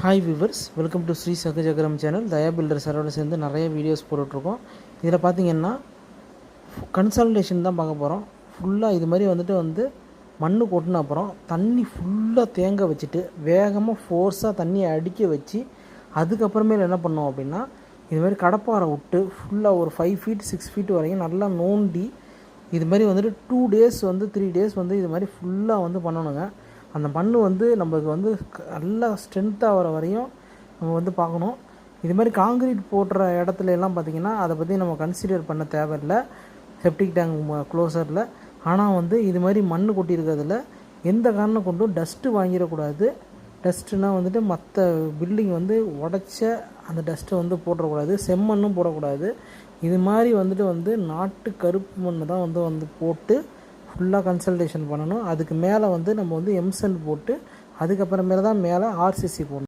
Hi viewers, welcome to Sri Sahajakaram channel. Daya builder சாரோட சேர்ந்து நிறைய வீடியோஸ் போட்டுட்ருக்கோம். இதில் பார்த்திங்கன்னா கன்சல்டேஷன் தான் பார்க்க போகிறோம். ஃபுல்லாக இது மாதிரி வந்து மண் கொட்டின அப்புறம் தண்ணி ஃபுல்லாக தேங்க வச்சுட்டு வேகமாக ஃபோர்ஸாக தண்ணியை அடிக்க வச்சு அதுக்கப்புறமேல என்ன பண்ணோம் அப்படின்னா, இதுமாதிரி கடப்பாறை விட்டு ஃபுல்லாக ஒரு 5 ஃபீட் 6 ஃபீட் வரைக்கும் நல்லா நோண்டி இது மாதிரி 2 டேஸ் 3 டேஸ் இது மாதிரி ஃபுல்லாக பண்ணணுங்க. அந்த மண் நம்மளுக்கு நல்லா ஸ்ட்ரென்த்தாக வர வரையும் நம்ம பார்க்கணும். இது மாதிரி காங்கிரீட் போடுற இடத்துல எல்லாம் பார்த்திங்கன்னா அதை பற்றி நம்ம கன்சிடர் பண்ண தேவையில்லை செப்டிக் டேங்க் க்ளோசரில். ஆனால் இது மாதிரி மண் கொட்டியிருக்கிறதுல எந்த காரணம் கொண்டும் டஸ்ட்டு வாங்கிடக்கூடாது. டஸ்ட்டுனா மற்ற பில்டிங் உடச்ச அந்த டஸ்ட்டை போடக்கூடாது, செம்மண்ணும் போடக்கூடாது. இது மாதிரி நாட்டு கருப்பு மண் தான் போட்டு ஃபுல்லாக கன்சல்டேஷன் பண்ணணும். அதுக்கு மேலே நம்ம எம்சண்ட் போட்டு அதுக்கப்புறமேல தான் மேலே ஆர்சிசி போடணும்.